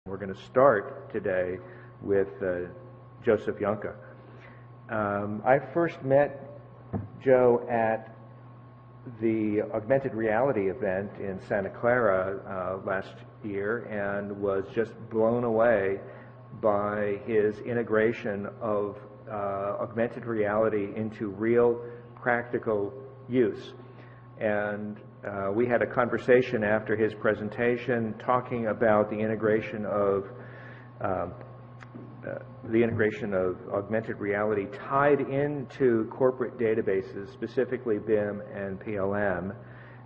We're going to start today with Joseph Juhnke. I first met Joe at the Augmented Reality event in Santa Clara last year and was just blown away by his integration of augmented reality into real practical use. And we had a conversation after his presentation talking about the integration of augmented reality tied into corporate databases, specifically BIM and PLM,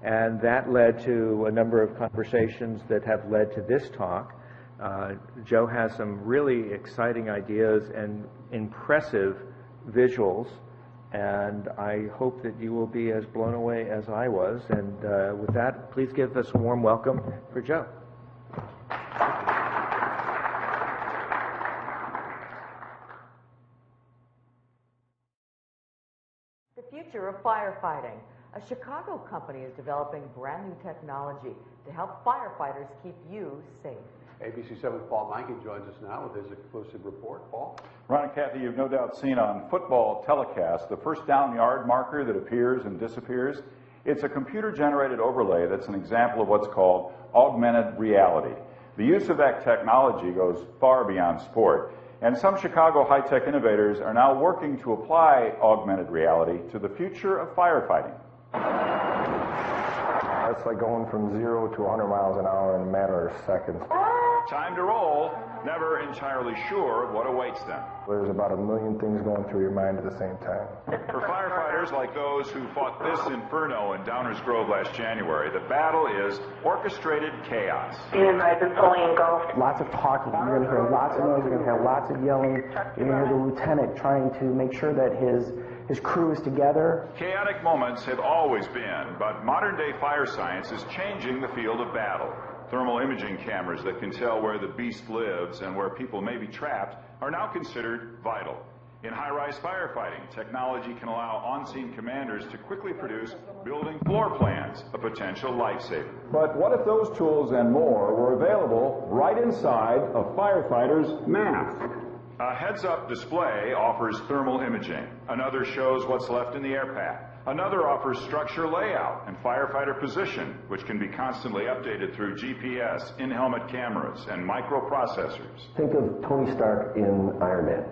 and that led to a number of conversations that have led to this talk. Joe has some really exciting ideas and impressive visuals, and I hope that you will be as blown away as I was. And with that, please give us a warm welcome for Joe. The future of firefighting. A Chicago company is developing brand new technology to help firefighters keep you safe. ABC7's Paul Juhnke joins us now with his exclusive report. Paul? Ron and Kathy, you've no doubt seen on football telecasts the first down yard marker that appears and disappears. It's a computer-generated overlay that's an example of what's called augmented reality. The use of that technology goes far beyond sport, and some Chicago high-tech innovators are now working to apply augmented reality to the future of firefighting. It's like going from 0 to 100 miles an hour in a matter of seconds. Time to roll, never entirely sure of what awaits them. There's about 1 million things going through your mind at the same time. For firefighters like those who fought this inferno in Downers Grove last January, the battle is orchestrated chaos. And I've been fully engulfed. Lots of talking. You're going to hear lots of noise. You're going to hear lots of yelling. You're going to hear the lieutenant trying to make sure that his crew is together. Chaotic moments have always been, but modern-day fire science is changing the field of battle. Thermal imaging cameras that can tell where the beast lives and where people may be trapped are now considered vital. In high-rise firefighting, technology can allow on-scene commanders to quickly produce building floor plans, a potential lifesaver. But what if those tools and more were available right inside a firefighter's mask? A heads-up display offers thermal imaging. Another shows what's left in the air pack. Another offers structure layout and firefighter position, which can be constantly updated through GPS, in-helmet cameras, and microprocessors. Think of Tony Stark in Iron Man.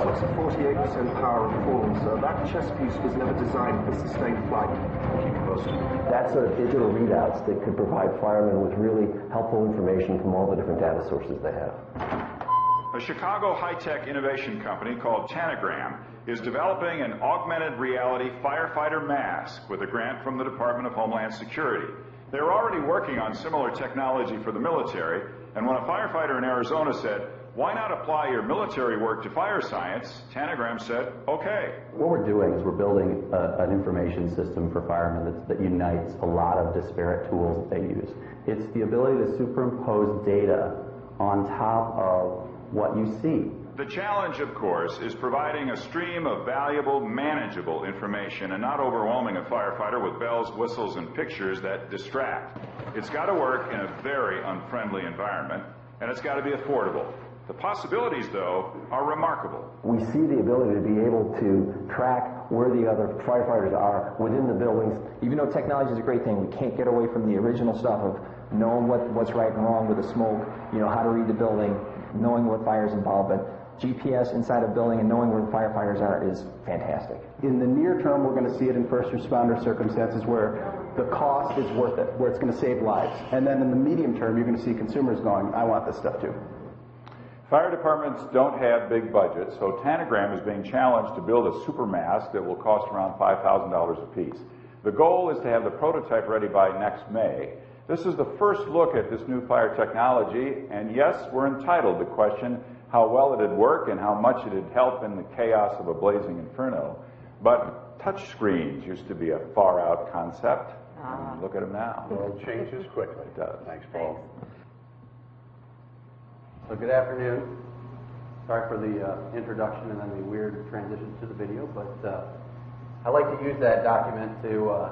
It's a 48% power performance. That chest piece was never designed for sustained flight. Keep it posted. That sort of digital readouts that could provide firemen with really helpful information from all the different data sources they have. A Chicago high-tech innovation company called Tanagram is developing an augmented reality firefighter mask with a grant from the Department of Homeland Security. They're already working on similar technology for the military, and when a firefighter in Arizona said, "Why not apply your military work to fire science?" Tanagram said, "Okay." What we're doing is we're building an information system for firemen that unites a lot of disparate tools that they use. It's the ability to superimpose data on top of what you see. The challenge, of course, is providing a stream of valuable, manageable information and not overwhelming a firefighter with bells, whistles, and pictures that distract. It's got to work in a very unfriendly environment, and it's got to be affordable. The possibilities, though, are remarkable. We see the ability to be able to track where the other firefighters are within the buildings. Even though technology is a great thing, we can't get away from the original stuff of knowing what's right and wrong with the smoke, how to read the building, knowing what fire is involved, but GPS inside a building and knowing where the firefighters are is fantastic. In the near term, we're going to see it in first responder circumstances where the cost is worth it, where it's going to save lives. And then in the medium term, you're going to see consumers going, "I want this stuff too." Fire departments don't have big budgets, so Tanagram is being challenged to build a super mask that will cost around $5,000 a piece. The goal is to have the prototype ready by next May. This is the first look at this new fire technology, and yes, we're entitled to question how well it'd work and how much it'd help in the chaos of a blazing inferno. But touch screens used to be a far-out concept. Look at them now. The world changes quickly. It does. Thanks, Paul. So good afternoon. Sorry for the introduction and then the weird transition to the video, but I like to use that document to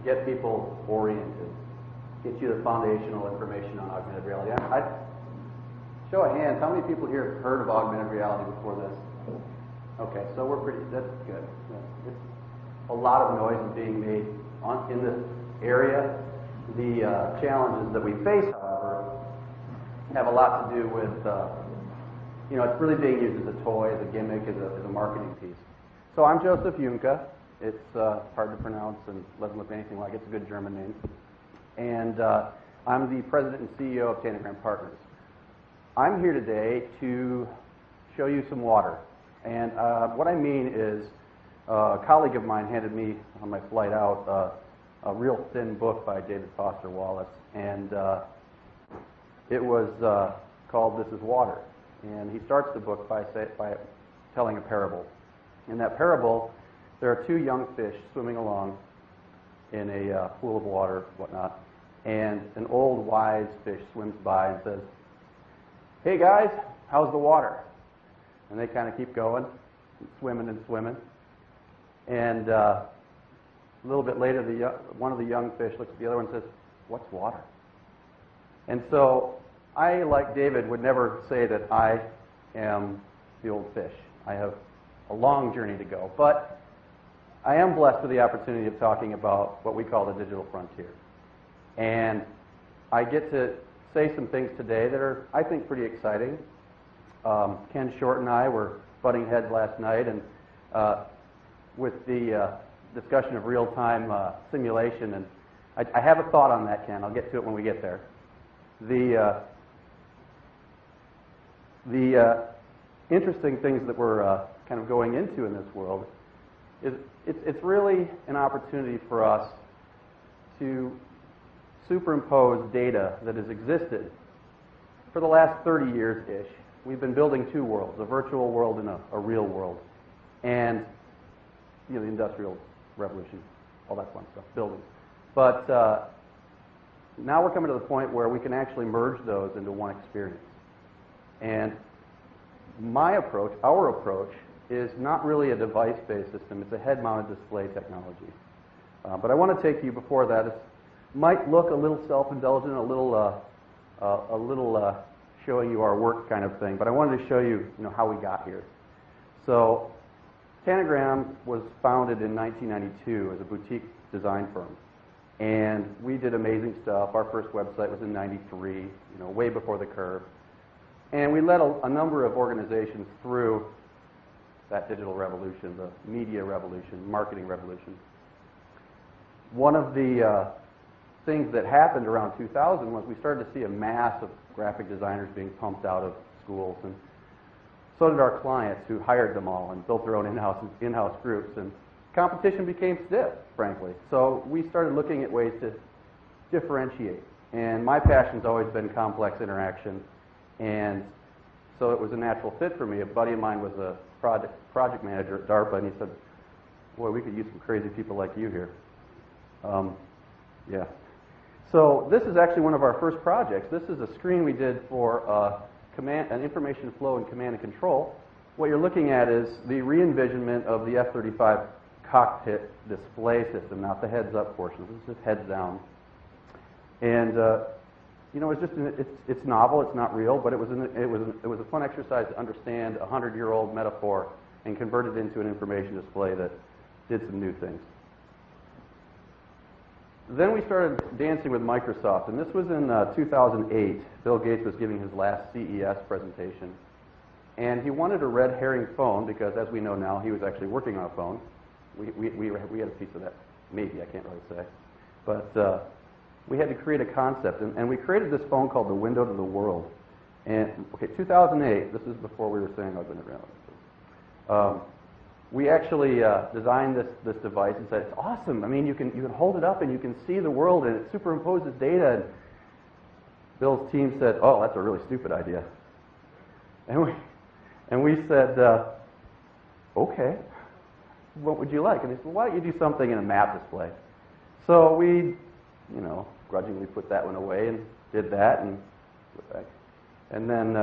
get people oriented, get you the foundational information on augmented reality. Show of hands, how many people here have heard of augmented reality before this? Okay, so that's good. It's a lot of noise is being made in this area. The challenges that we face, however, have a lot to do with, it's really being used as a toy, as a gimmick, as a marketing piece. So I'm Joseph Juhnke. It's hard to pronounce and doesn't look anything like it. It's a good German name. And I'm the president and CEO of Tanagram Partners. I'm here today to show you some water. And what I mean is, a colleague of mine handed me on my flight out a real thin book by David Foster Wallace, and it was called This is Water. And he starts the book by telling a parable. In that parable, there are two young fish swimming along in a pool of water, whatnot, and an old wise fish swims by and says, "Hey guys, how's the water?" And they kind of keep going, swimming and swimming. And a little bit later, one of the young fish looks at the other one and says, "What's water?" And so I, like David, would never say that I am the old fish. I have a long journey to go. But I am blessed with the opportunity of talking about what we call the digital frontier. And I get to say some things today that are, I think, pretty exciting. Ken Short and I were butting heads last night, and with the discussion of real-time simulation, and I have a thought on that, Ken. I'll get to it when we get there. The interesting things that we're kind of going into in this world is it's really an opportunity for us to superimpose data that has existed for the last 30 years-ish. We've been building two worlds, a virtual world and a real world. And, the Industrial Revolution, all that fun stuff, buildings. But now we're coming to the point where we can actually merge those into one experience. And my approach, our approach, is not really a device-based system. It's a head-mounted display technology. But I want to take you before that. It might look a little self-indulgent, a little showing you our work kind of thing. But I wanted to show you, how we got here. So Tanagram was founded in 1992 as a boutique design firm. And we did amazing stuff. Our first website was in 93, way before the curve. And we led a number of organizations through that digital revolution, the media revolution, marketing revolution. One of the things that happened around 2000 was we started to see a mass of graphic designers being pumped out of schools, and so did our clients, who hired them all and built their own in-house groups, and competition became stiff, frankly. So we started looking at ways to differentiate, and my passion's always been complex interaction, and so it was a natural fit for me. A buddy of mine was a project manager at DARPA, and he said, "Boy, we could use some crazy people like you here." Yeah. So this is actually one of our first projects. This is a screen we did for an information flow and command and control. What you're looking at is the re-envisionment of the F-35 cockpit display system, not the heads-up portion. This is just heads down. And it's novel. It's not real, but it was a fun exercise to understand a 100-year-old metaphor and convert it into an information display that did some new things. Then we started dancing with Microsoft, and this was in 2008. Bill Gates was giving his last CES presentation, and he wanted a red herring phone because, as we know now, he was actually working on a phone. We had a piece of that, maybe, I can't really say. But we had to create a concept, and we created this phone called the Window to the World. And, 2008, this is before we were saying augmented reality. We actually designed this device and said, "It's awesome. I mean, you can hold it up and you can see the world, and it superimposes data." And Bill's team said, "Oh, that's a really stupid idea." And we said, "Okay, what would you like?" And they said, "Well, why don't you do something in a map display?" So we, grudgingly put that one away and did that, and then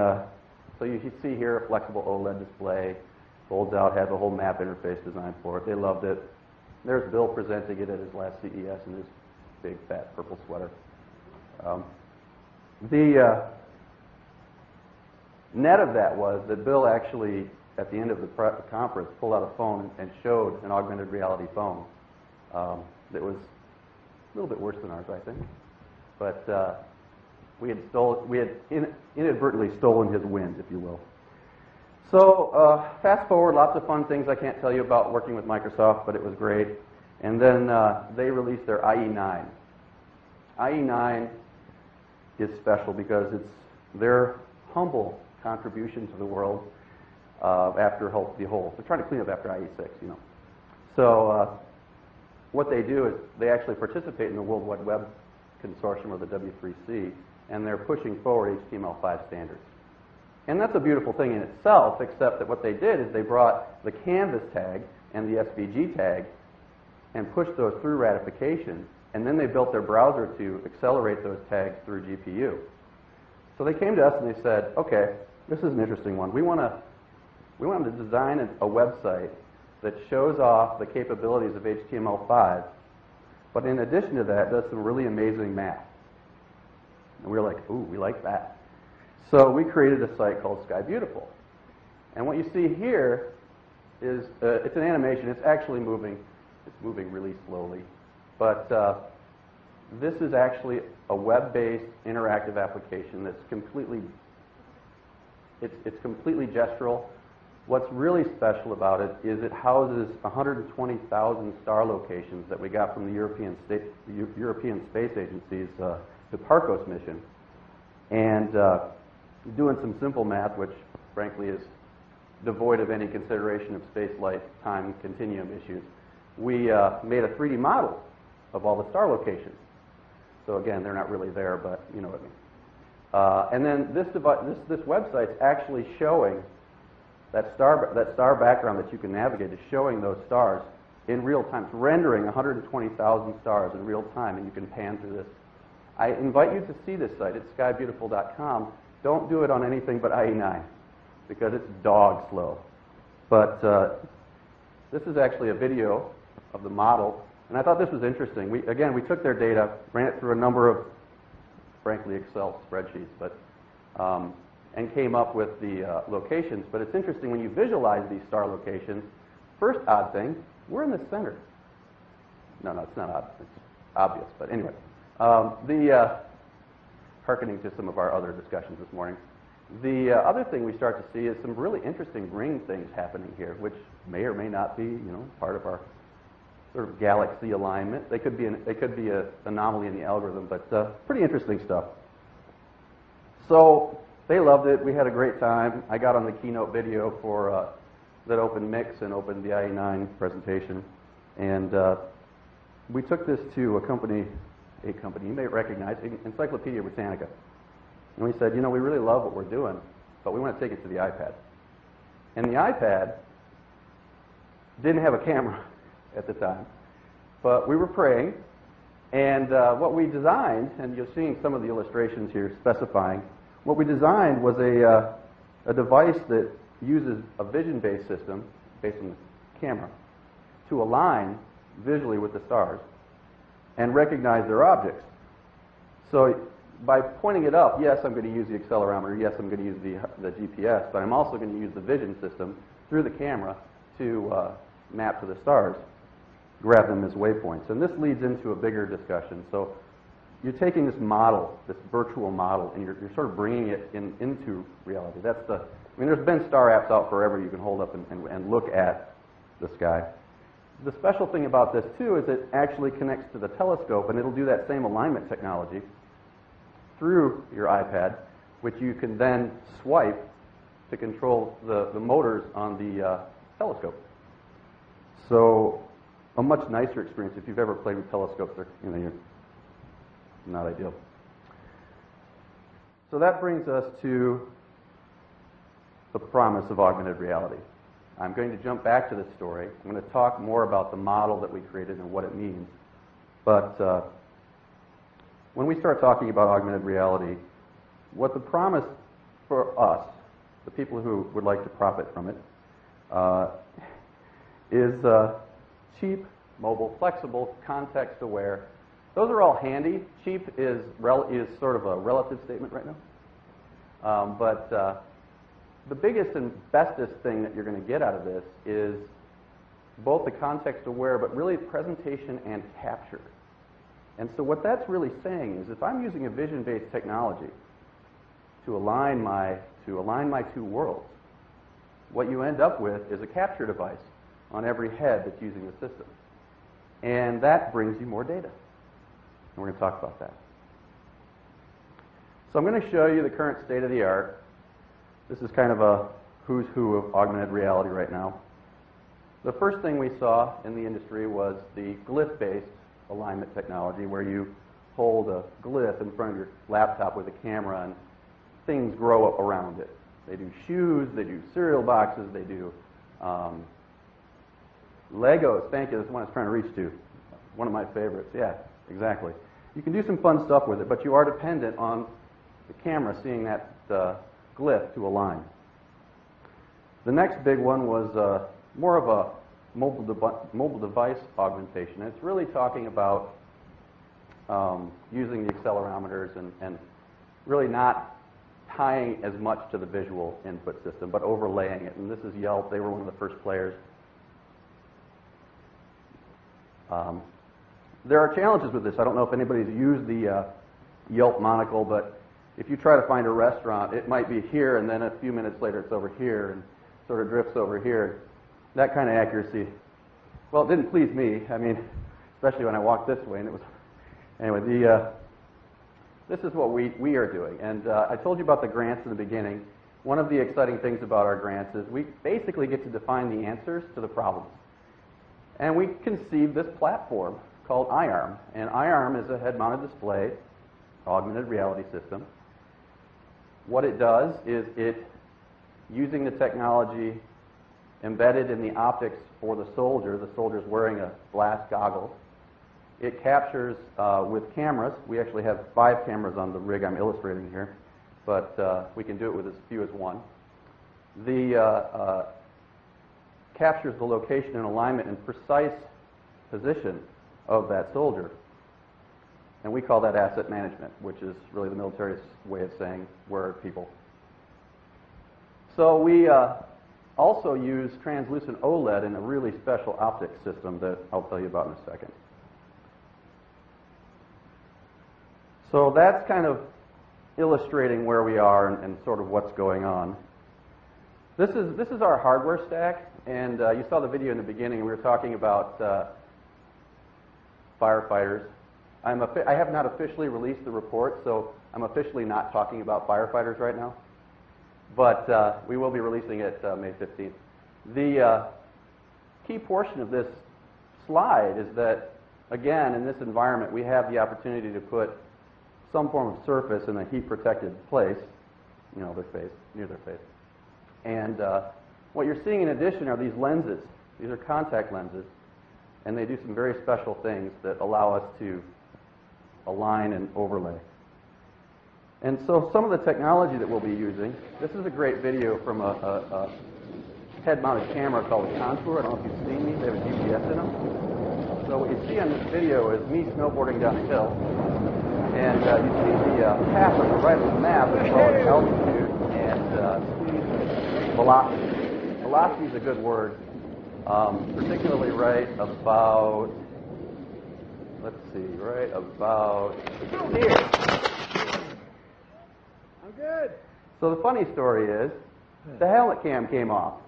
so you see here a flexible OLED display. Folds out, has a whole map interface designed for it. They loved it. There's Bill presenting it at his last CES in his big, fat purple sweater. net of that was that Bill actually, at the end of the conference, pulled out a phone and showed an augmented reality phone that was a little bit worse than ours, I think. But we had inadvertently stolen his wind, if you will. So fast forward, lots of fun things I can't tell you about working with Microsoft, but it was great. And then they released their IE9. IE9 is special because it's their humble contribution to the world after the whole. They're trying to clean up after IE6, you know. So what they do is they actually participate in the World Wide Web Consortium, or the W3C, and they're pushing forward HTML5 standards. And that's a beautiful thing in itself, except that what they did is they brought the canvas tag and the SVG tag and pushed those through ratification, and then they built their browser to accelerate those tags through GPU. So they came to us and they said, okay, this is an interesting one. We want to design a website that shows off the capabilities of HTML5, but in addition to that, does some really amazing math. And we were like, ooh, we like that. So we created a site called Sky Beautiful. And what you see here is, it's an animation. It's actually moving. It's moving really slowly. But this is actually a web-based interactive application that's completely, it's completely gestural. What's really special about it is it houses 120,000 star locations that we got from the European Space Agency's Hipparcos mission. And doing some simple math, which frankly is devoid of any consideration of space-light time continuum issues, we made a 3D model of all the star locations. So again, they're not really there, but you know what I mean. And then this website's actually showing that star background that you can navigate is showing those stars in real time. It's rendering 120,000 stars in real time, and you can pan through this. I invite you to see this site. It's skybeautiful.com. Don't do it on anything but IE9 because it's dog slow. But this is actually a video of the model, and I thought this was interesting. We took their data, ran it through a number of, frankly, Excel spreadsheets, but and came up with the locations. But it's interesting when you visualize these star locations. First odd thing, we're in the center. No, it's not odd. It's obvious. But anyway, hearkening to some of our other discussions this morning, the other thing we start to see is some really interesting ring things happening here, which may or may not be, part of our sort of galaxy alignment. They could be an anomaly in the algorithm, but pretty interesting stuff. So they loved it. We had a great time. I got on the keynote video for that opened Mix and opened the IE9 presentation, and we took this to a company you may recognize, Encyclopedia Britannica. And we said, we really love what we're doing, but we want to take it to the iPad. And the iPad didn't have a camera at the time, but we were praying, and what we designed, and you're seeing some of the illustrations here specifying, what we designed was a device that uses a vision-based system based on the camera to align visually with the stars and recognize their objects. So by pointing it up, yes, I'm going to use the accelerometer, yes, I'm going to use the GPS, but I'm also going to use the vision system through the camera to map to the stars, grab them as waypoints. And this leads into a bigger discussion. So you're taking this model, this virtual model, and you're sort of bringing it into reality. There's been star apps out forever you can hold up and look at the sky. The special thing about this, too, is it actually connects to the telescope, and it'll do that same alignment technology through your iPad, which you can then swipe to control the motors on the telescope. So a much nicer experience. If you've ever played with telescopes, you're not ideal. So that brings us to the promise of augmented reality. I'm going to jump back to this story. I'm going to talk more about the model that we created and what it means. But when we start talking about augmented reality, what the promise for us, the people who would like to profit from it, is cheap, mobile, flexible, context-aware. Those are all handy. Cheap is sort of a relative statement right now. But the biggest and bestest thing that you're going to get out of this is both the context-aware, but really presentation and capture. And so what that's really saying is if I'm using a vision-based technology to align my two worlds, what you end up with is a capture device on every head that's using the system. And that brings you more data. And we're going to talk about that. So I'm going to show you the current state of the art. This is kind of a who's who of augmented reality right now. The first thing we saw in the industry was the Glyph-based alignment technology, where you hold a glyph in front of your laptop with a camera and things grow up around it. They do shoes, they do cereal boxes, they do Legos. Thank you, that's the one I was trying to reach to. One of my favorites, yeah, exactly. You can do some fun stuff with it, but you are dependent on the camera seeing that glyph to align. The next big one was more of a mobile device augmentation. It's really talking about using the accelerometers and really not tying as much to the visual input system, but overlaying it. And this is Yelp. They were one of the first players. There are challenges with this. I don't know if anybody's used the Yelp monocle, but if you try to find a restaurant, it might be here, and then a few minutes later it's over here, and sort of drifts over here. That kind of accuracy, well, it didn't please me. I mean, especially when I walked this way, and it was, anyway, this is what we are doing. And I told you about the grants in the beginning. One of the exciting things about our grants is we basically get to define the answers to the problems. And we conceived this platform called iArm. And iArm is a head-mounted display, augmented reality system. What it does is it, using the technology embedded in the optics for the soldier's wearing a glass goggle, it captures with cameras. We actually have 5 cameras on the rig I'm illustrating here, but we can do it with as few as one. The captures the location and alignment and precise position of that soldier. And we call that asset management, which is really the military's way of saying where are people. So we also use translucent OLED in a really special optics system that I'll tell you about in a second. So that's kind of illustrating where we are and sort of what's going on. This is our hardware stack, and you saw the video in the beginning. We were talking about firefighters. I have not officially released the report, so I'm officially not talking about firefighters right now. But we will be releasing it May 15th. The key portion of this slide is that, again, in this environment, we have the opportunity to put some form of surface in a heat-protected place, near their face. And what you're seeing in addition are these lenses. These are contact lenses, and they do some very special things that allow us to align and overlay. And so some of the technology that we'll be using, this is a great video from a head-mounted camera called a Contour. I don't know if you've seen these. They have a GPS in them. So what you see on this video is me snowboarding down a hill. And you see the path on the right of the map as well as altitude and speed, velocity. Velocity is a good word, particularly right about, let's see, right about here. I'm good. So the funny story is, the helmet cam came off,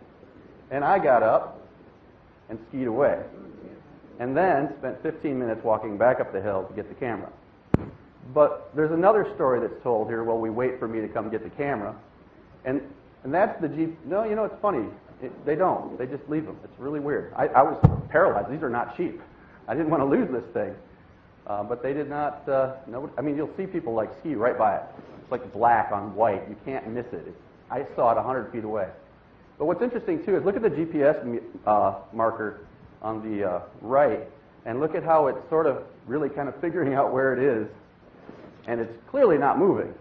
and I got up and skied away, and then spent 15 minutes walking back up the hill to get the camera. But there's another story that's told here while we wait for me to come get the camera, and that's the Jeep. No, you know, it's funny. They don't. They just leave them. It's really weird. I was paralyzed. These are not cheap. I didn't want to lose this thing. But they did not, I mean, you'll see people like ski right by it. It's like black on white. You can't miss it. I saw it 100 feet away. But what's interesting, too, is look at the GPS marker on the right, and look at how it's sort of really kind of figuring out where it is. And it's clearly not moving,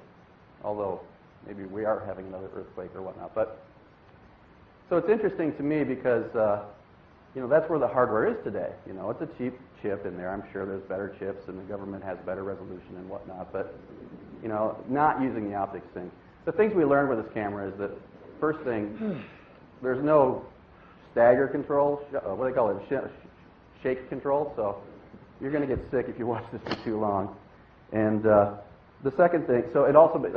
although maybe we are having another earthquake or whatnot. But so it's interesting to me because, that's where the hardware is today. It's a cheap chip in there. I'm sure there's better chips, and the government has better resolution and whatnot. But, not using the optics thing. The things we learned with this camera is that first thing, there's no stagger control, what do they call it, shake control, so you're going to get sick if you watch this for too long. And the second thing, so that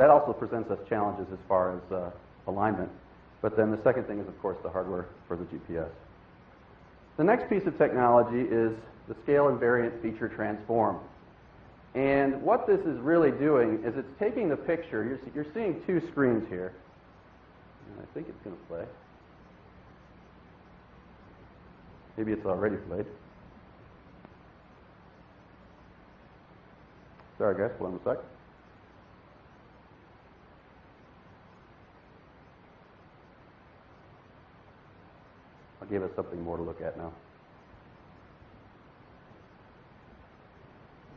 also presents us challenges as far as alignment. But then the second thing is, of course, the hardware for the GPS. The next piece of technology is the scale-invariant feature transform. And what this is really doing is it's taking the picture. You're seeing two screens here. And I think it's going to play. Maybe it's already played. Sorry, guys. Hold on a sec. I'll give us something more to look at now.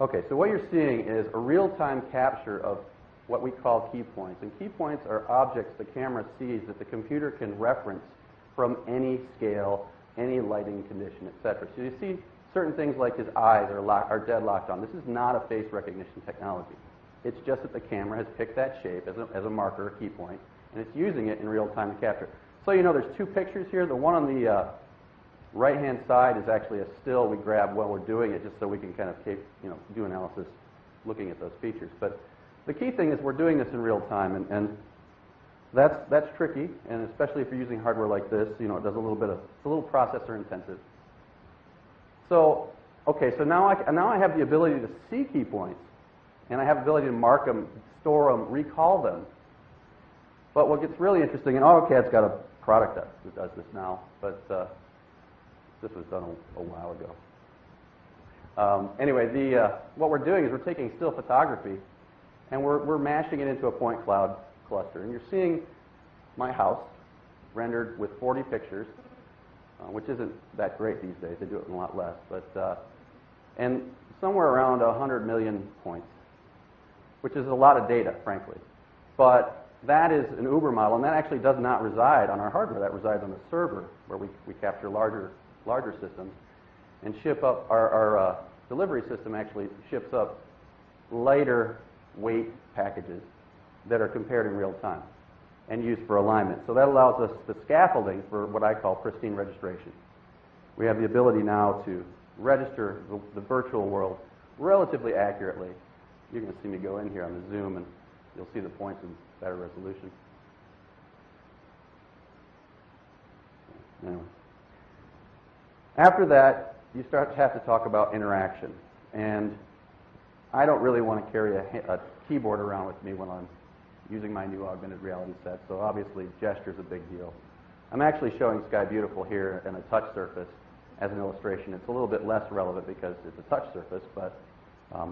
Okay, so what you're seeing is a real-time capture of what we call key points. And key points are objects the camera sees that the computer can reference from any scale, any lighting condition, etc. So you see certain things like his eyes are dead locked on. This is not a face recognition technology. It's just that the camera has picked that shape as a marker, a key point, and it's using it in real time to capture. So you know there's two pictures here. The one on the right-hand side is actually a still we grab while we're doing it, just so we can kind of do analysis looking at those features. But the key thing is we're doing this in real time, and that's tricky, and especially if you're using hardware like this, it does it's a little processor intensive. So, okay, so now I have the ability to see key points, and I have the ability to mark them, store them, recall them. But what gets really interesting, and AutoCAD's got a product that does this now, but this was done a while ago. Anyway, what we're doing is we're taking still photography, and we're mashing it into a point cloud cluster. And you're seeing my house rendered with 40 pictures, which isn't that great these days. They do it in a lot less. But and somewhere around 100 million points, which is a lot of data, frankly. But that is an Uber model, and that actually does not reside on our hardware. That resides on the server, where we capture larger systems and ship up. Our delivery system actually ships up lighter weight packages that are compared in real time and used for alignment. So that allows us the scaffolding for what I call pristine registration. We have the ability now to register the virtual world relatively accurately. You're going to see me go in here on the zoom, and you'll see the points in better resolution. Anyway. After that, you start to have to talk about interaction. And I don't really want to carry a keyboard around with me when I'm using my new augmented reality set, so obviously gesture is a big deal. I'm actually showing Sky Beautiful here in a touch surface as an illustration. It's a little bit less relevant because it's a touch surface, but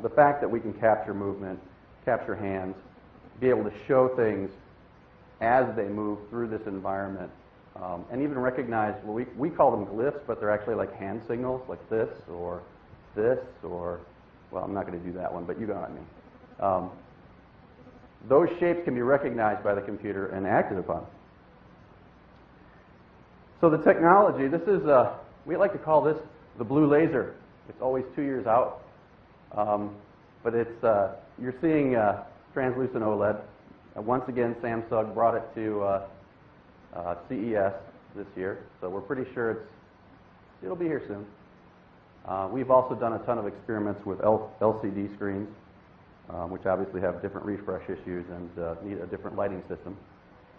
the fact that we can capture movement, capture hands, be able to show things as they move through this environment, and even recognize, well, we call them glyphs, but they're actually like hand signals, like this, or, well, I'm not going to do that one, but you got what I mean. Those shapes can be recognized by the computer and acted upon. So the technology, this is, we like to call this the blue laser. It's always 2 years out, but it's, you're seeing translucent OLED. Once again, Samsung brought it to CES this year, so we're pretty sure it'll be here soon. We've also done a ton of experiments with LCD screens, which obviously have different refresh issues and need a different lighting system,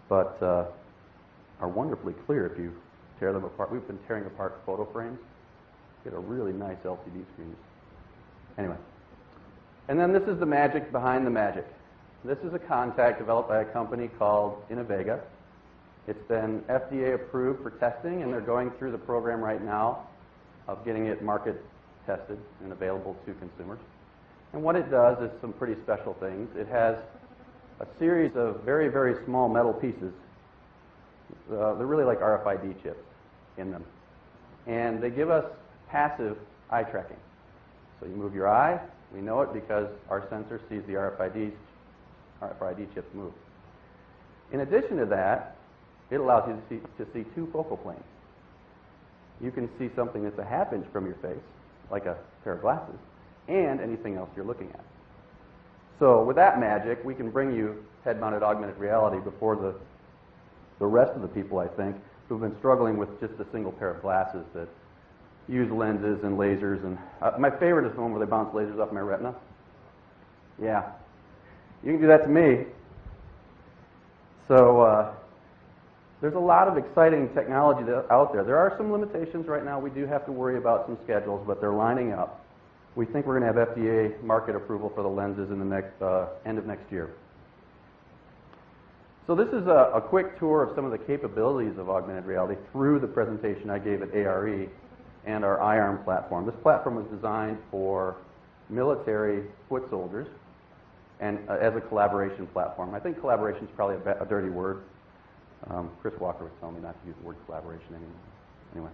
but are wonderfully clear if you tear them apart. We've been tearing apart photo frames, get a really nice LCD screens. Anyway, and then this is the magic behind the magic. This is a contact developed by a company called Innovega. It's been FDA approved for testing, and they're going through the program right now of getting it market tested and available to consumers. And what it does is some pretty special things. It has a series of very, very small metal pieces. They're really like RFID chips in them. And they give us passive eye tracking. So you move your eye, we know it because our sensor sees the RFID chips move. In addition to that, it allows you to see two focal planes. You can see something that's a half inch from your face, like a pair of glasses, and anything else you're looking at. So with that magic, we can bring you head-mounted augmented reality before the the rest of the people, I think, who've been struggling with just a single pair of glasses that use lenses and lasers. And my favorite is the one where they bounce lasers off my retina. Yeah, you can do that to me. So there's a lot of exciting technology out there. There are some limitations right now. We do have to worry about some schedules, but they're lining up. We think we're going to have FDA market approval for the lenses in the next end of next year. So this is a quick tour of some of the capabilities of augmented reality through the presentation I gave at ARE and our iArm platform. This platform was designed for military foot soldiers and as a collaboration platform. I think collaboration is probably a dirty word. Chris Walker was telling me not to use the word collaboration anymore. Anyway,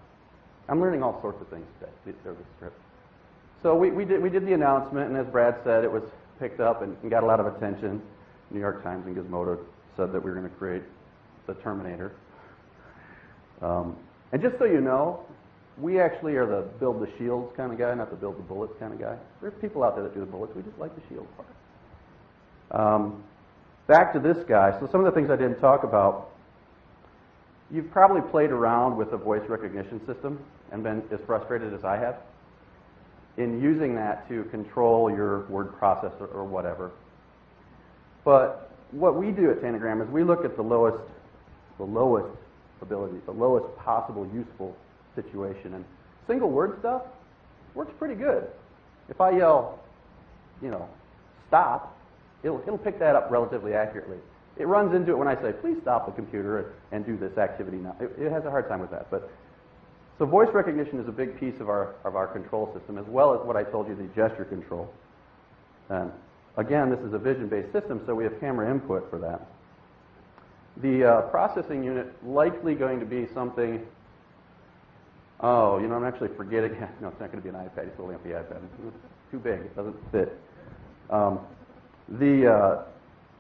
I'm learning all sorts of things today. So we did the announcement, and as Brad said, it was picked up and got a lot of attention. New York Times and Gizmodo said that we were going to create the Terminator. And just so you know, we actually are the build the shields kind of guy, not the build the bullets kind of guy. There's people out there that do the bullets. We just like the shield part. Back to this guy. So some of the things I didn't talk about. You've probably played around with a voice recognition system and been as frustrated as I have in using that to control your word processor or whatever. But what we do at Tanagram is we look at the lowest ability, the lowest possible useful situation. And single word stuff works pretty good. If I yell, stop, it'll pick that up relatively accurately. It runs into it when I say, please stop the computer and do this activity now. It has a hard time with that. So voice recognition is a big piece of our control system, as well as what I told you, the gesture control. And again, this is a vision-based system, so we have camera input for that. The processing unit likely going to be something, I'm actually forgetting. No, it's not going to be an iPad. It's holding up the iPad. It's too big. It doesn't fit.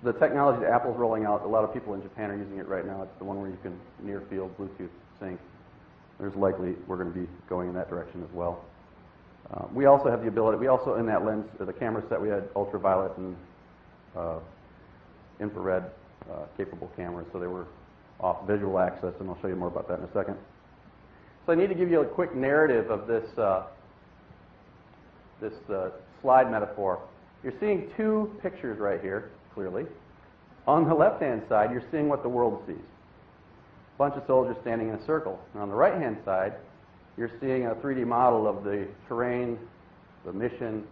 The technology that Apple's rolling out, a lot of people in Japan are using it right now. It's the one where you can near-field Bluetooth sync. There's likely we're going to be going in that direction as well. We also have the ability, in that lens, the camera set, we had ultraviolet and infrared capable cameras, so they were off visual access, and I'll show you more about that in a second. So I need to give you a quick narrative of this slide metaphor. You're seeing two pictures right here, clearly. On the left-hand side, you're seeing what the world sees. A bunch of soldiers standing in a circle. And on the right-hand side, you're seeing a 3D model of the terrain, the mission,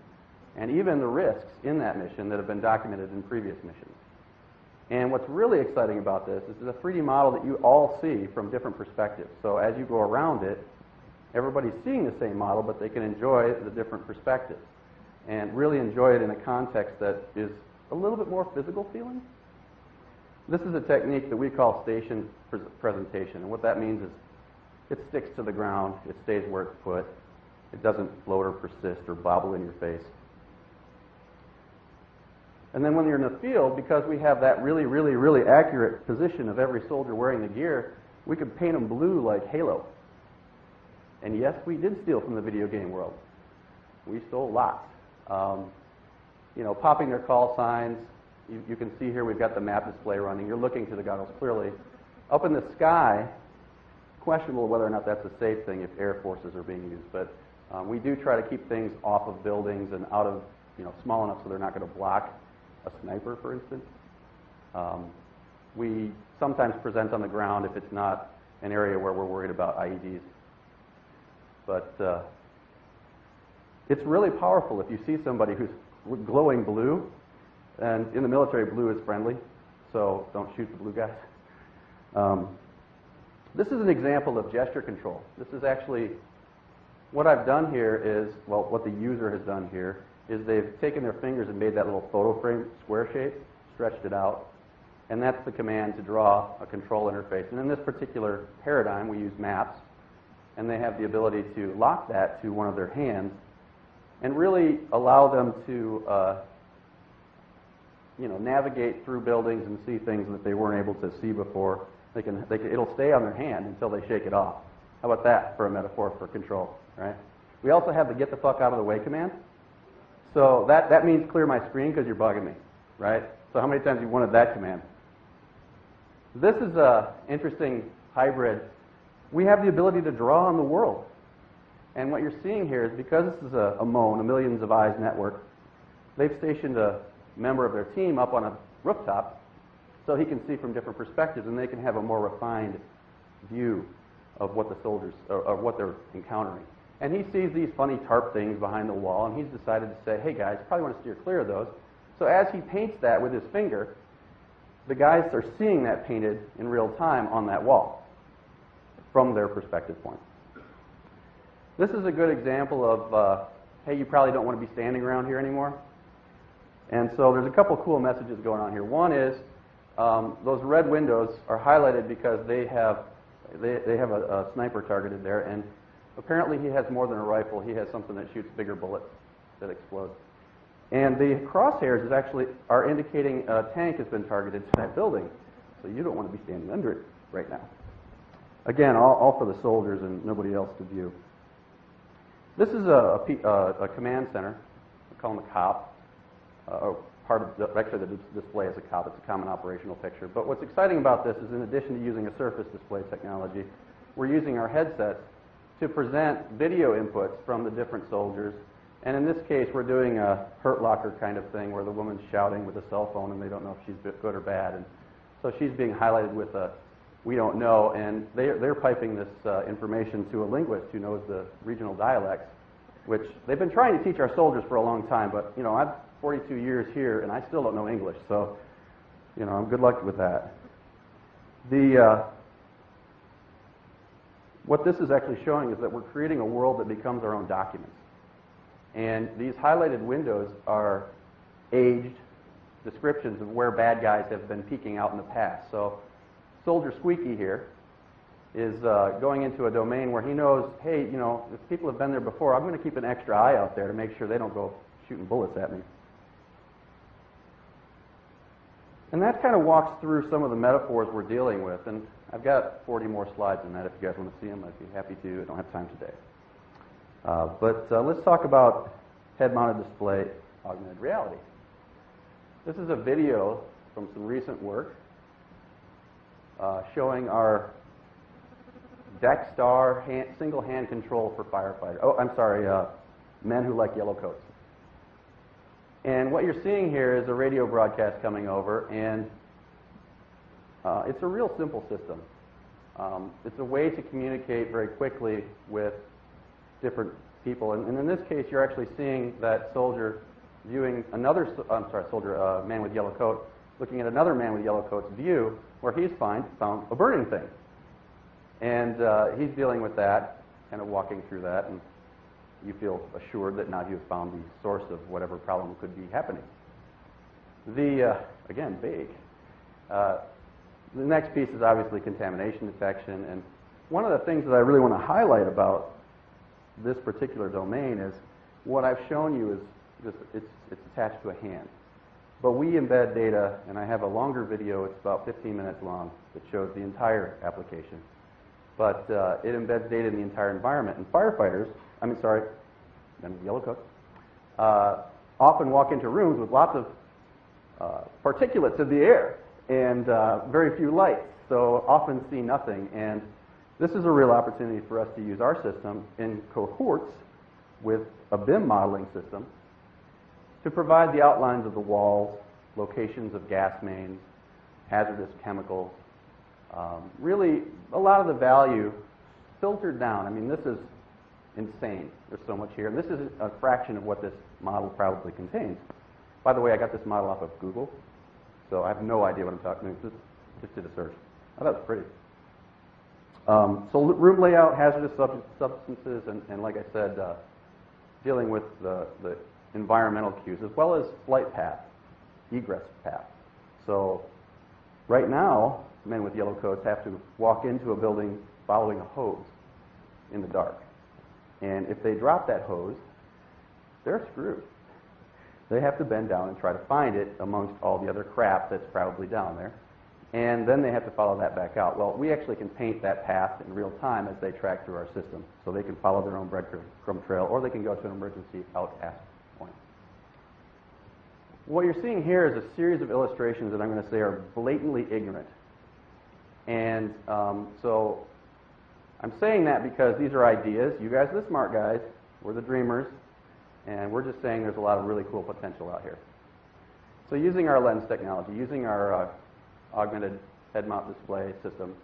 and even the risks in that mission that have been documented in previous missions. And what's really exciting about this is it's a 3D model that you all see from different perspectives. So as you go around it, everybody's seeing the same model, but they can enjoy the different perspectives and really enjoy it in a context that is a little bit more physical feeling. This is a technique that we call station presentation, and what that means is it sticks to the ground, it stays where it's put, it doesn't float or persist or bobble in your face. And then when you're in the field, because we have that really, really, really accurate position of every soldier wearing the gear, we could paint them blue like Halo. And yes, we did steal from the video game world. We stole lots. Popping their call signs. You can see here we've got the map display running. You're looking to the goggles clearly. Up in the sky, questionable whether or not that's a safe thing if air forces are being used, but we do try to keep things off of buildings and out of, small enough so they're not going to block a sniper, for instance. We sometimes present on the ground if it's not an area where we're worried about IEDs. But it's really powerful if you see somebody who's glowing blue, and in the military, blue is friendly, so don't shoot the blue guys. This is an example of gesture control. This is actually, what I've done here is, what the user has done here is they've taken their fingers and made that little photo frame square shape, stretched it out, and that's the command to draw a control interface. And in this particular paradigm, we use maps, and they have the ability to lock that to one of their hands and really allow them to navigate through buildings and see things that they weren't able to see before. It'll stay on their hand until they shake it off. How about that for a metaphor for control, right? We also have the get the fuck out of the way command. So that means clear my screen because you're bugging me, right? So how many times have you wanted that command? This is an interesting hybrid. We have the ability to draw on the world. And what you're seeing here is because this is a MONE, a millions of eyes network, they've stationed a member of their team up on a rooftop so he can see from different perspectives, and they can have a more refined view of what the soldiers, or what they're encountering. And he sees these funny tarp things behind the wall, and he's decided to say, hey guys, you probably want to steer clear of those. So as he paints that with his finger, the guys are seeing that painted in real time on that wall from their perspective point. This is a good example of, hey, you probably don't want to be standing around here anymore. And so there's a couple cool messages going on here. One is those red windows are highlighted because they have a sniper targeted there, and apparently he has more than a rifle. He has something that shoots bigger bullets that explode. And the crosshairs are indicating a tank has been targeted to that building, so you don't want to be standing under it right now. Again, all for the soldiers and nobody else to view. This is a command center. We call him a COP. Actually, the display is a COP. It's a common operational picture. But what's exciting about this is, in addition to using a surface display technology, we're using our headsets to present video inputs from the different soldiers. And in this case, we're doing a hurt locker kind of thing where the woman's shouting with a cell phone and they don't know if she's good or bad. And so she's being highlighted with a we don't know, and they're piping this information to a linguist who knows the regional dialects, which they've been trying to teach our soldiers for a long time, but, you know, I've 42 years here, and I still don't know English, so, you know, I'm good luck with that. What this is actually showing is that we're creating a world that becomes our own documents. And these highlighted windows are aged descriptions of where bad guys have been peeking out in the past. So Soldier Squeaky here is going into a domain where he knows, hey, you know, if people have been there before, I'm going to keep an extra eye out there to make sure they don't go shooting bullets at me. And that kind of walks through some of the metaphors we're dealing with. And I've got 40 more slides on that. If you guys want to see them, I'd be happy to. I don't have time today. But let's talk about head-mounted display augmented reality. This is a video from some recent work showing our Dexstar single hand control for firefighters. Oh, I'm sorry, men who like yellow coats. And what you're seeing here is a radio broadcast coming over, and it's a real simple system. It's a way to communicate very quickly with different people. And in this case, you're actually seeing that soldier viewing another, man with yellow coat, looking at another man with yellow coat's view, where he's found a burning thing. And he's dealing with that, kind of walking through that, and you feel assured that now you've found the source of whatever problem could be happening. Again, big. The next piece is obviously contamination detection, and one of the things that I really want to highlight about this particular domain is what I've shown you is just, it's attached to a hand. But we embed data, and I have a longer video, it's about 15 minutes long, that shows the entire application. But it embeds data in the entire environment. And firefighters, men with yellow coats, often walk into rooms with lots of particulates in the air and very few lights, so often see nothing. And this is a real opportunity for us to use our system in cohorts with a BIM modeling system to provide the outlines of the walls, locations of gas mains, hazardous chemicals, really a lot of the value filtered down. I mean, this is insane. There's so much here. And this is a fraction of what this model probably contains. By the way, I got this model off of Google, so I have no idea what I'm talking about. Just did a search. Oh, that was pretty. So room layout, hazardous substances, and like I said, dealing with the environmental cues, as well as flight path, egress path. So right now, men with yellow coats have to walk into a building following a hose in the dark. And if they drop that hose, they're screwed. They have to bend down and try to find it amongst all the other crap that's probably down there. And then they have to follow that back out. Well, we actually can paint that path in real time as they track through our system. So they can follow their own breadcrumb trail, or they can go to an emergency out at point. What you're seeing here is a series of illustrations that I'm going to say are blatantly ignorant. And so I'm saying that because these are ideas. You guys are the smart guys. We're the dreamers. And we're just saying there's a lot of really cool potential out here. So using our lens technology, using our augmented head mount display system,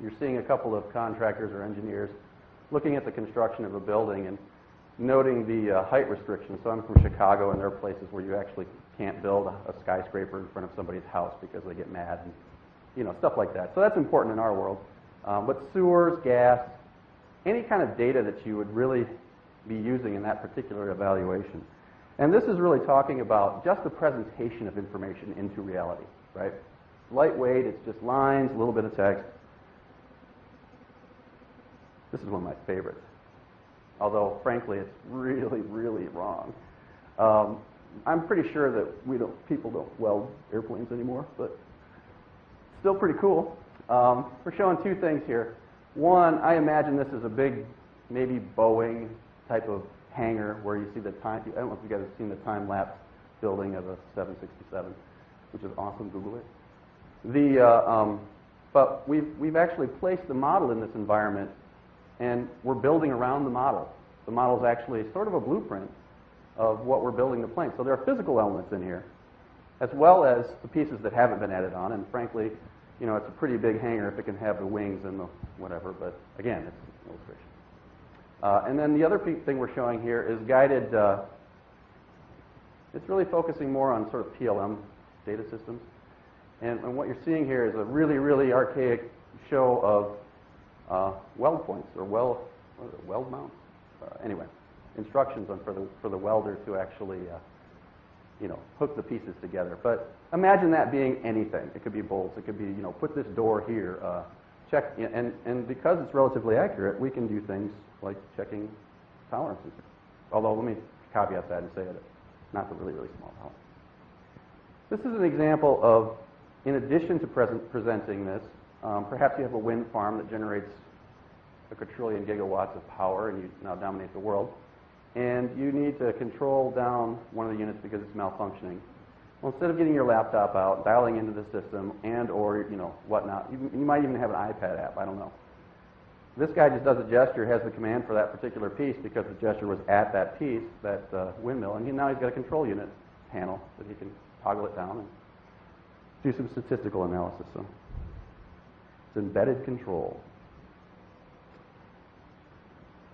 you're seeing a couple of contractors or engineers looking at the construction of a building and noting the height restrictions. So I'm from Chicago, and there are places where you actually can't build a skyscraper in front of somebody's house because they get mad, and stuff like that. So that's important in our world. But sewers, gas, any kind of data that you would really be using in that particular evaluation. And this is really talking about just the presentation of information into reality, right? Lightweight, it's just lines, a little bit of text. This is one of my favorites. Although, frankly, it's really, really wrong. I'm pretty sure that people don't weld airplanes anymore, but still pretty cool. We're showing two things here. One, I imagine this is a big, maybe Boeing type of hangar where you see the time. I don't know if you guys have seen the time-lapse building of a 767, which is awesome. Google it. But we've actually placed the model in this environment, and we're building around the model. The model is actually sort of a blueprint of what we're building the plane. So there are physical elements in here, as well as the pieces that haven't been added on. And frankly, it's a pretty big hangar if it can have the wings and the whatever. But again, it's an illustration. And then the other thing we're showing here is guided. It's really focusing more on sort of PLM data systems. And what you're seeing here is a really, really archaic show of weld points or weld mounts. Anyway, instructions for the welder to actually hook the pieces together. But imagine that being anything. It could be bolts. It could be put this door here. Check and because it's relatively accurate, we can do things like checking tolerances. Although let me caveat that and say that not for really, really small tolerance. This is an example of, in addition to presenting this, perhaps you have a wind farm that generates a quadrillion gigawatts of power and you now dominate the world, and you need to control down one of the units because it's malfunctioning. Well, instead of getting your laptop out, dialing into the system, and or whatnot, you might even have an iPad app. I don't know. This guy just does a gesture, has the command for that particular piece because the gesture was at that piece, that windmill, and now he's got a control unit panel that he can toggle it down and do some statistical analysis. So it's embedded control.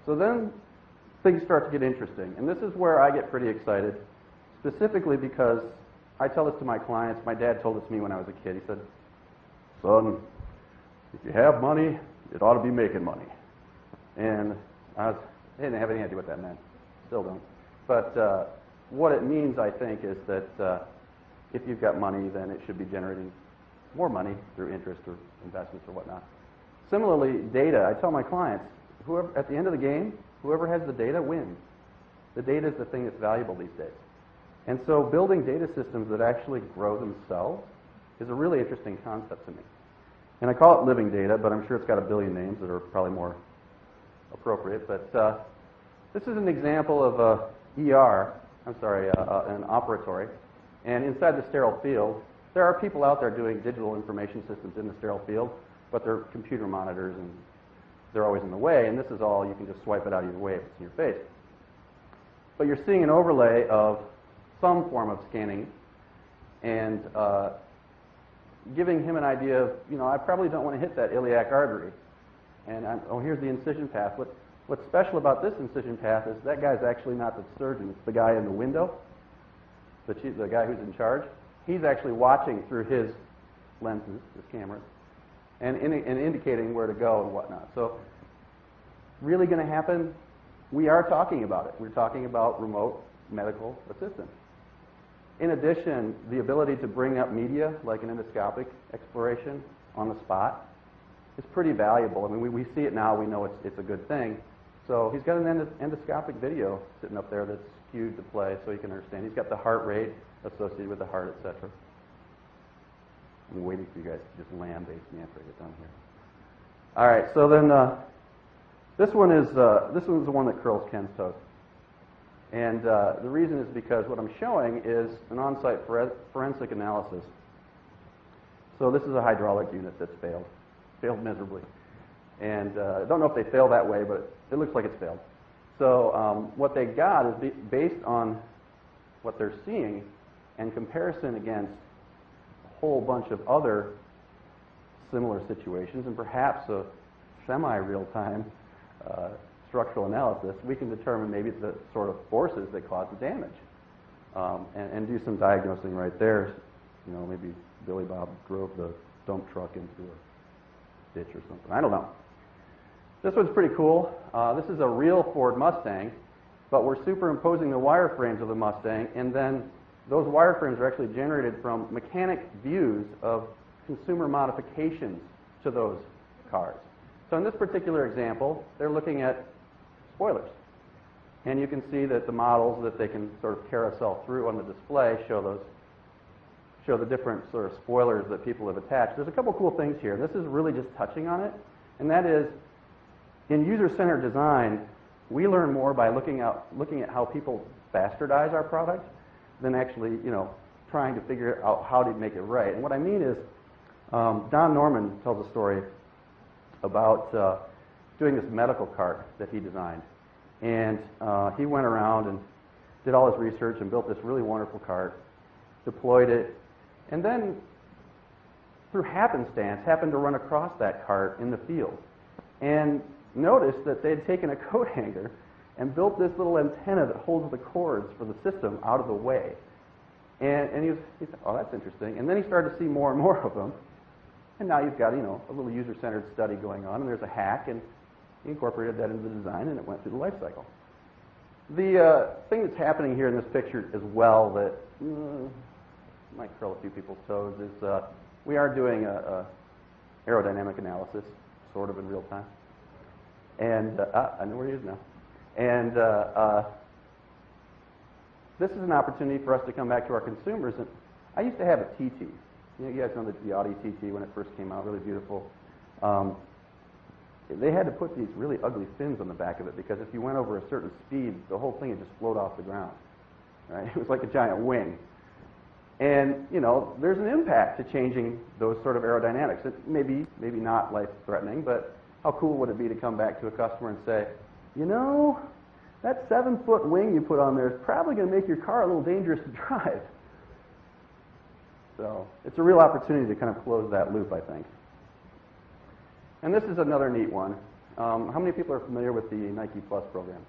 So then things start to get interesting, and this is where I get pretty excited, specifically because I tell this to my clients. My dad told this to me when I was a kid. He said, "Son, if you have money, it ought to be making money." And I didn't have any idea what that meant. Still don't. But what it means, I think, is that if you've got money, then it should be generating more money through interest or investments or whatnot. Similarly, data. I tell my clients, whoever at the end of the game, whoever has the data wins. The data is the thing that's valuable these days. And so building data systems that actually grow themselves is a really interesting concept to me. And I call it living data, but I'm sure it's got a billion names that are probably more appropriate. But this is an example of an operatory. And inside the sterile field, there are people out there doing digital information systems in the sterile field, but they're computer monitors and they're always in the way. And this is all, you can just swipe it out of your way if it's in your face. But you're seeing an overlay of some form of scanning and giving him an idea of, I probably don't want to hit that iliac artery. And here's the incision path. What's special about this incision path is that guy's actually not the surgeon. It's the guy in the window, the guy who's in charge. He's actually watching through his lenses, his cameras, and indicating where to go and whatnot. So really going to happen? We are talking about it. We're talking about remote medical assistance. In addition, the ability to bring up media, like an endoscopic exploration on the spot, is pretty valuable. I mean, we see it now. We know it's a good thing. So he's got an endoscopic video sitting up there that's skewed to play so you can understand. He's got the heart rate associated with the heart, etc. I'm waiting for you guys to just lambaste me after I get done here. All right, so then this one's the one that curls Ken's toes. And the reason is because what I'm showing is an on-site forensic analysis. So this is a hydraulic unit that's failed miserably. And I don't know if they fail that way, but it looks like it's failed. So what they got is based on what they're seeing and comparison against a whole bunch of other similar situations and perhaps a semi-real-time structural analysis, we can determine maybe the sort of forces that cause the damage and do some diagnosing right there. You know, maybe Billy Bob drove the dump truck into a ditch or something. I don't know. This one's pretty cool. This is a real Ford Mustang, but we're superimposing the wireframes of the Mustang, and then those wireframes are actually generated from mechanic views of consumer modifications to those cars. So in this particular example, they're looking at spoilers. And you can see that the models that they can sort of carousel through on the display show the different sort of spoilers that people have attached. There's a couple cool things here. This is really just touching on it, and that is in user-centered design, we learn more by looking at how people bastardize our product than actually, you know, trying to figure out how to make it right. And what I mean is, Don Norman tells a story about doing this medical cart that he designed. And he went around and did all his research and built this really wonderful cart, deployed it, and then through happenstance happened to run across that cart in the field and noticed that they had taken a coat hanger and built this little antenna that holds the cords for the system out of the way. And he thought, oh, that's interesting. And then he started to see more and more of them. And now you've got, you know, a little user-centered study going on, and there's a hack, and he incorporated that into the design, and it went through the life cycle. The thing that's happening here in this picture as well that might curl a few people's toes is we are doing a aerodynamic analysis, sort of in real time. And I know where he is now. And this is an opportunity for us to come back to our consumers. And I used to have a TT. You know, you guys know the Audi TT when it first came out, really beautiful. They had to put these really ugly fins on the back of it because if you went over a certain speed, the whole thing would just float off the ground. Right? It was like a giant wing. And, you know, there's an impact to changing those sort of aerodynamics. It maybe not life-threatening, but how cool would it be to come back to a customer and say, you know, that 7-foot wing you put on there is probably going to make your car a little dangerous to drive. So it's a real opportunity to kind of close that loop, I think. And this is another neat one. How many people are familiar with the Nike Plus program?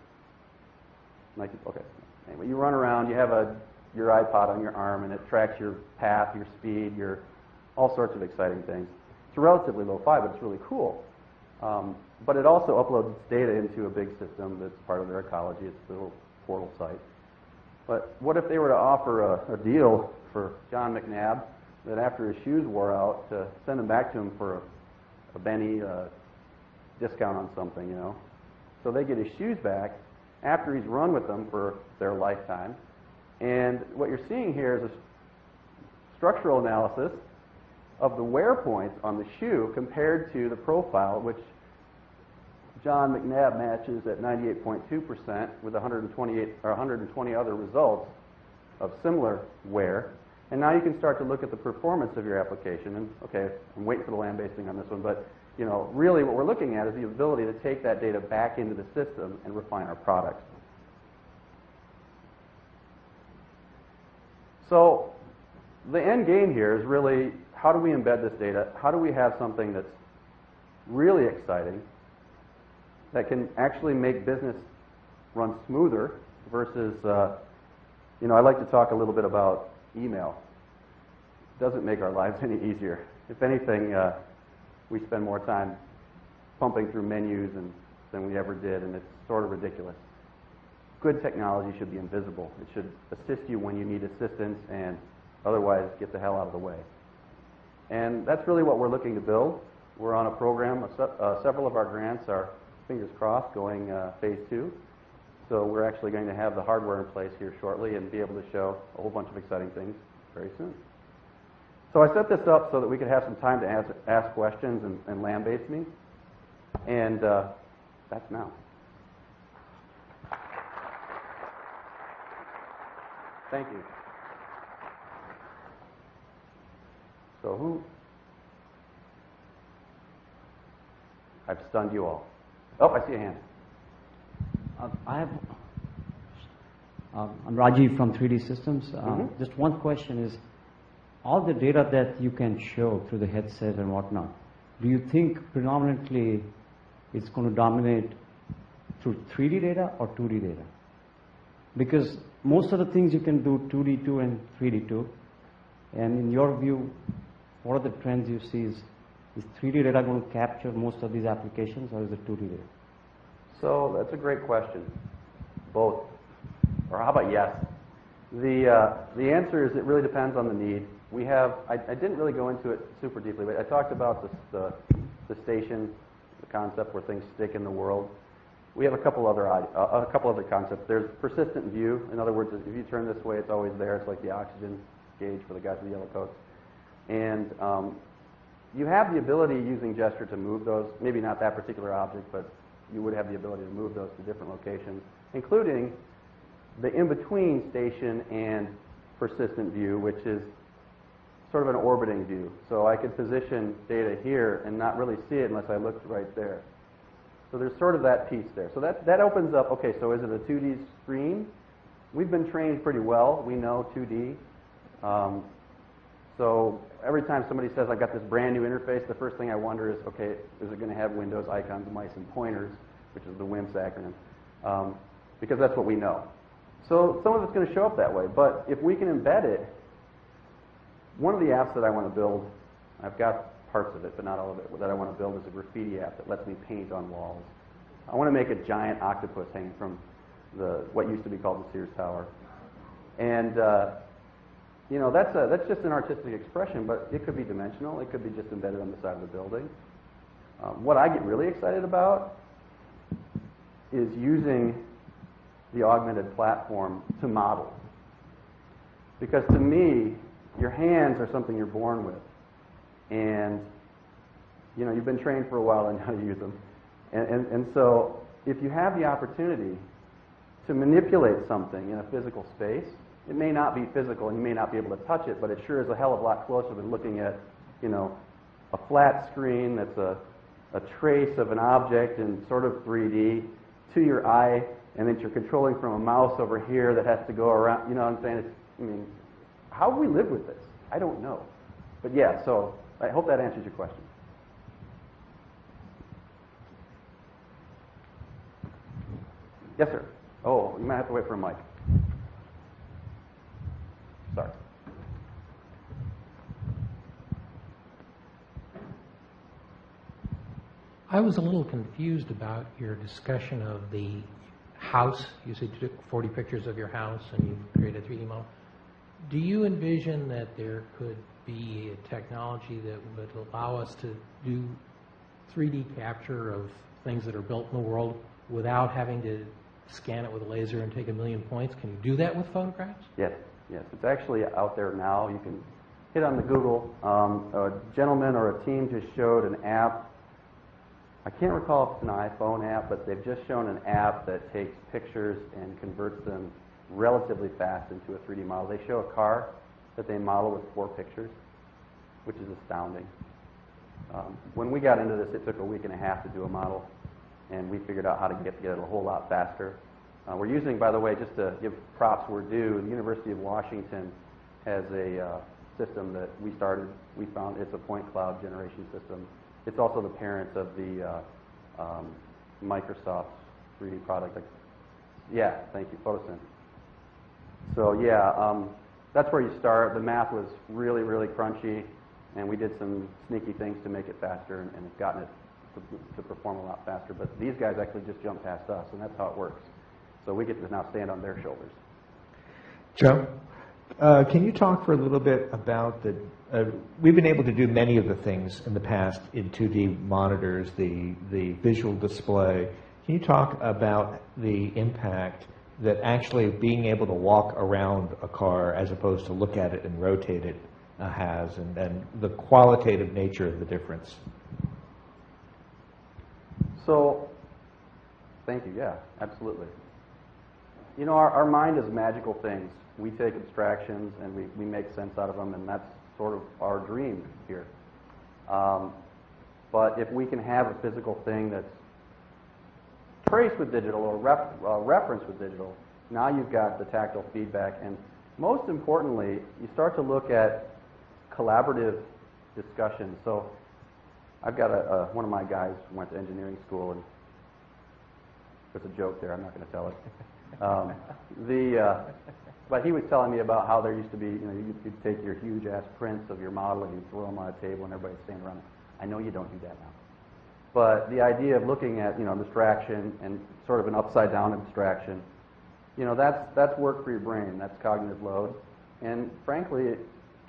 Nike, okay. Anyway, you run around, you have your iPod on your arm, and it tracks your path, your speed, your all sorts of exciting things. It's relatively low-fi, but it's really cool. But it also uploads its data into a big system that's part of their ecology. It's a little portal site. But what if they were to offer a deal for John McNabb that after his shoes wore out, to send them back to him for a Benny discount on something, you know? So they get his shoes back after he's run with them for their lifetime. And what you're seeing here is a structural analysis of the wear points on the shoe compared to the profile, which John McNabb matches at 98.2% with 120 other results of similar wear. And now you can start to look at the performance of your application. And okay, I'm waiting for the land-based thing on this one, but you know, really what we're looking at is the ability to take that data back into the system and refine our product. So the end game here is really, how do we embed this data? How do we have something that's really exciting that can actually make business run smoother versus, you know, I like to talk a little bit about email. It doesn't make our lives any easier. If anything, we spend more time pumping through menus than we ever did, and it's sort of ridiculous. Good technology should be invisible. It should assist you when you need assistance and otherwise get the hell out of the way. And that's really what we're looking to build. We're on a program. Several of our grants are, fingers crossed, going phase 2. So we're actually going to have the hardware in place here shortly and be able to show a whole bunch of exciting things very soon. So I set this up so that we could have some time to ask questions and land-based me. And that's now. Thank you. So I've stunned you all. Oh, I see a hand. I'm Rajiv from 3D Systems. Just one question is, all the data that you can show through the headset and whatnot, do you think predominantly it's going to dominate through 3D data or 2D data? Because most of the things you can do 2D to and 3D to, and in your view, what are the trends you see? Is 3D data going to capture most of these applications, or is it 2D data? So that's a great question. Both. Or how about yes? The answer is it really depends on the need. We have, I didn't really go into it super deeply, but I talked about the station, the concept where things stick in the world. We have a couple other concepts. There's persistent view. In other words, if you turn this way, it's always there. It's like the oxygen gauge for the guys with the yellow coats. And you have the ability using gesture to move those, maybe not that particular object, but you would have the ability to move those to different locations, including the in-between station and persistent view, which is sort of an orbiting view. So I could position data here and not really see it unless I looked right there. So there's sort of that piece there. So that opens up, okay, so is it a 2D screen? We've been trained pretty well. We know 2D. So every time somebody says, I've got this brand new interface, the first thing I wonder is, okay, is it going to have windows, icons, mice, and pointers, which is the WIMPs acronym, because that's what we know. So some of it's going to show up that way, but if we can embed it, one of the apps that I want to build, I've got parts of it, but not all of it, that I want to build is a graffiti app that lets me paint on walls. I want to make a giant octopus hanging from what used to be called the Sears Tower. And you know, that's just an artistic expression, but it could be dimensional. It could be just embedded on the side of the building. What I get really excited about is using the augmented platform to model. Because to me, your hands are something you're born with. And you know, you've been trained for a while on how to use them. And so if you have the opportunity to manipulate something in a physical space, it may not be physical and you may not be able to touch it, but it sure is a hell of a lot closer than looking at, you know, a flat screen that's a trace of an object in sort of 3D to your eye, and that you're controlling from a mouse over here that has to go around. You know what I'm saying? I mean, how do we live with this? I don't know. But yeah, so I hope that answers your question. Yes, sir. Oh, you might have to wait for a mic. Sorry. I was a little confused about your discussion of the house. You said you took 40 pictures of your house and you created a 3D model. Do you envision that there could be a technology that would allow us to do 3D capture of things that are built in the world without having to scan it with a laser and take 1,000,000 points? Can you do that with photographs? Yes, yes. It's actually out there now. You can hit on the Google. A gentleman or a team just showed an app. I can't recall if it's an iPhone app, but they've just shown an app that takes pictures and converts them relatively fast into a 3D model. They show a car that they model with 4 pictures, which is astounding. When we got into this, it took a week and a half to do a model, and we figured out how to get it a whole lot faster. We're using, by the way, just to give props where due, the University of Washington has a system that we found it's a point cloud generation system. It's also the parent of the Microsoft 3D product. Yeah, thank you, Photosynth. So yeah, that's where you start. The math was really, really crunchy, and we did some sneaky things to make it faster and have gotten it to perform a lot faster. But these guys actually just jumped past us, and that's how it works. So we get to now stand on their shoulders. Joe, can you talk for a little bit about we've been able to do many of the things in the past in 2D monitors, the visual display. Can you talk about the impact that actually being able to walk around a car as opposed to look at it and rotate it has, and the qualitative nature of the difference? So, thank you. Yeah, absolutely. You know, our mind is magical things. We take abstractions and we make sense out of them, and that's sort of our dream here. But if we can have a physical thing that's traced with digital or referenced with digital, now you've got the tactile feedback. And most importantly, you start to look at collaborative discussion. So I've got one of my guys who went to engineering school, and there's a joke there, I'm not going to tell it. But he was telling me about how there used to be, you'd take your huge ass prints of your model and you'd throw them on a table and everybody'd stand around it. I know you don't do that now. But the idea of looking at, abstraction and sort of an upside down abstraction, that's work for your brain, that's cognitive load. And frankly, it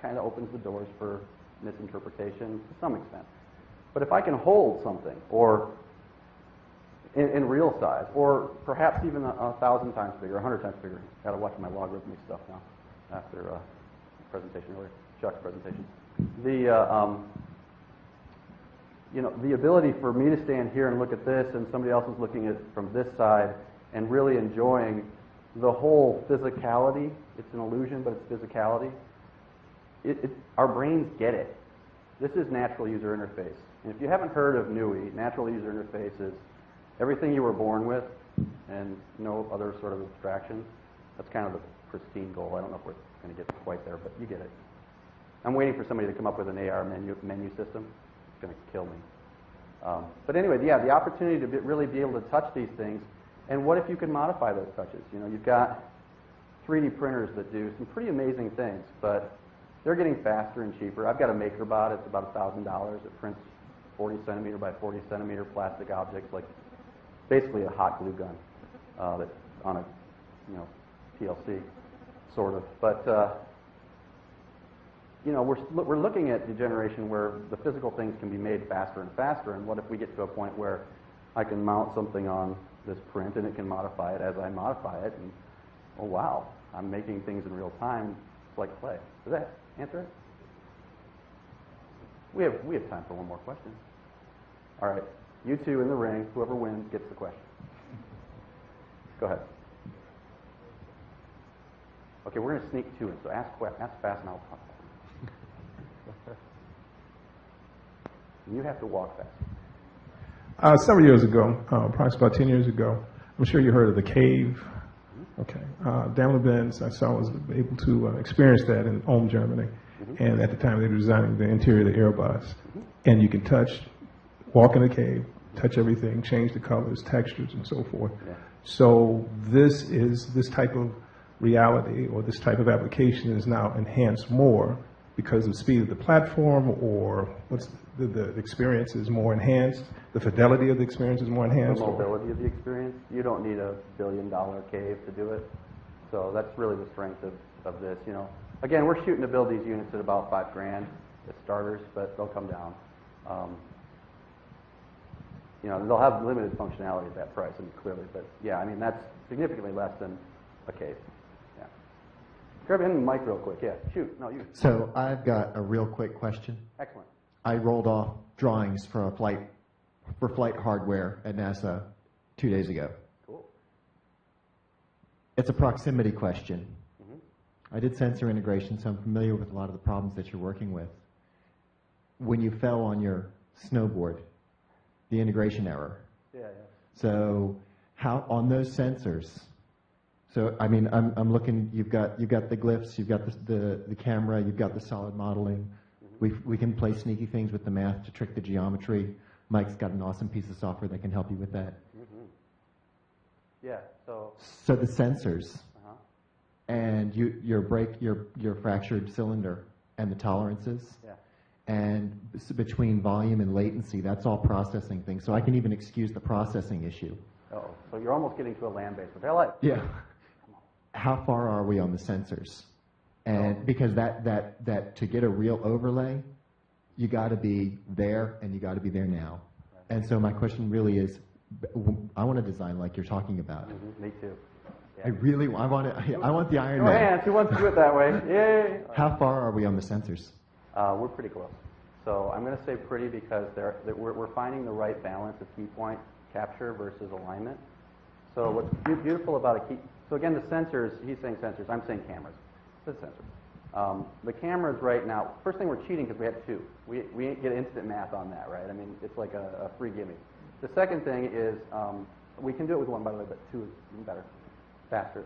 kind of opens the doors for misinterpretation to some extent. But if I can hold something, or in real size, or perhaps even 1,000 times bigger, 100 times bigger. Got to watch my logarithmic stuff now after presentation earlier, Chuck's presentation. The ability for me to stand here and look at this, and somebody else is looking at it from this side, and really enjoying the whole physicality. It's an illusion, but it's physicality. Our brains get it. This is natural user interface. And if you haven't heard of NUI, natural user interface is everything you were born with and no other sort of abstractions. That's kind of the pristine goal. I don't know if we're going to get quite there, but you get it. I'm waiting for somebody to come up with an AR menu system. It's going to kill me. But anyway, yeah, the opportunity to really be able to touch these things. And what if you can modify those touches? You've got 3D printers that do some pretty amazing things, but they're getting faster and cheaper. I've got a MakerBot. It's about $1,000. It prints 40 centimeter by 40 centimeter plastic objects, like basically a hot glue gun that's on a PLC, sort of. But we're looking at the generation where the physical things can be made faster and faster. And what if we get to a point where I can mount something on this print and it can modify it as I modify it, and oh wow, I'm making things in real time. It's like play. Does that answer it? We have time for one more question. All right, you two in the ring. Whoever wins gets the question. Go ahead. Okay, we're going to sneak two in, so ask fast and I'll talk. You have to walk fast. Several years ago, approximately about 10 years ago, I'm sure you heard of the cave. Okay. Daimler-Benz, I saw, was able to experience that in Ulm, Germany. And at the time, they were designing the interior of the Airbus. And you can walk in the cave, touch everything, change the colors, textures, and so forth. Yeah. So this type of reality or this type of application is now enhanced more because of the speed of the platform, or what's the experience is more enhanced, the fidelity of the experience is more enhanced. The mobility of the experience. You don't need a billion-dollar cave to do it. So that's really the strength of this. Again, we're shooting to build these units at about $5,000 as starters, but they'll come down. They'll have limited functionality at that price, clearly. But yeah, that's significantly less than a cave. Yeah. Grab in the mic real quick. Yeah, shoot. No, you. So I've got a real quick question. Excellent. I rolled off drawings for flight hardware at NASA 2 days ago. Cool. It's a proximity question. I did sensor integration, so I'm familiar with a lot of the problems that you're working with. When you fell on your snowboard, the integration error. Yeah. So how on those sensors? So I'm looking. You've got the glyphs. You've got the camera. You've got the solid modeling. We can play sneaky things with the math to trick the geometry. Mike's got an awesome piece of software that can help you with that. Yeah. So the sensors. And your fractured cylinder and the tolerances, and between volume and latency, that's all processing things. So I can even excuse the processing issue. Oh, so you're almost getting to a land base, but they're like, yeah. How far are we on the sensors? And because that to get a real overlay, you got to be there, and you got to be there now. Right. And so my question really is, I want to design like you're talking about. Me too. I want the Iron Man. Hands. Who wants to do it that way? Yay! How far are we on the sensors? We're pretty close. So I'm going to say pretty because we're finding the right balance of key point capture versus alignment. So what's beautiful about so again, the sensors, he's saying sensors, I'm saying cameras. It's a sensor. The cameras right now, first thing, we're cheating because we had two. We get instant math on that, right? I mean, it's like a free gimme. The second thing is we can do it with one, by the way, but two is even better, faster.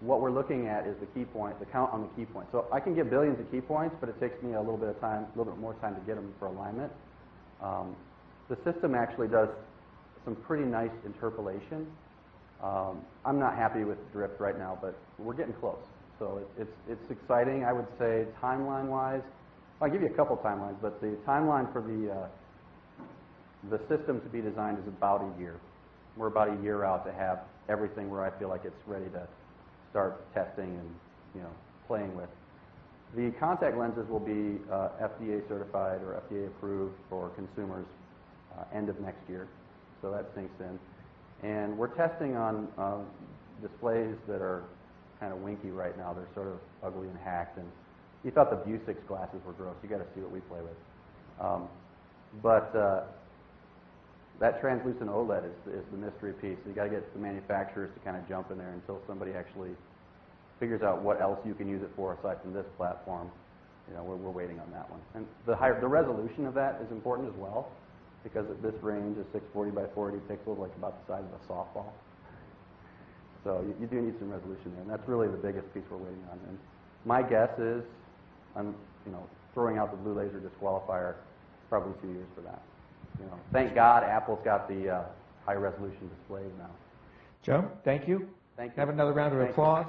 What we're looking at is the key point, the count on the key point. So I can get billions of key points, but it takes me a little bit of time, a little bit more time to get them for alignment. The system actually does some pretty nice interpolation. I'm not happy with drift right now, but we're getting close. So it's exciting. I would say timeline-wise, I'll give you a couple timelines, but the timeline for the system to be designed is about a year. We're about a year out to have everything where I feel like it's ready to start testing and playing with. The contact lenses will be FDA certified or FDA approved for consumers end of next year, so that sinks in. And we're testing on displays that are kind of winky right now. They're sort of ugly and hacked, and you thought the Vuzix glasses were gross. You got to see what we play with. That translucent OLED is the mystery piece. So you got to get the manufacturers to kind of jump in there until somebody actually figures out what else you can use it for aside from this platform. We're waiting on that one. And the resolution of that is important as well, because at this range is 640 by 480 pixels, like about the size of a softball. So you do need some resolution there, and that's really the biggest piece we're waiting on. And my guess is, I'm throwing out the blue laser disqualifier, probably 2 years for that. Thank God Apple's got the high resolution displays now. Joe, thank you. Thank you. Have another round of applause.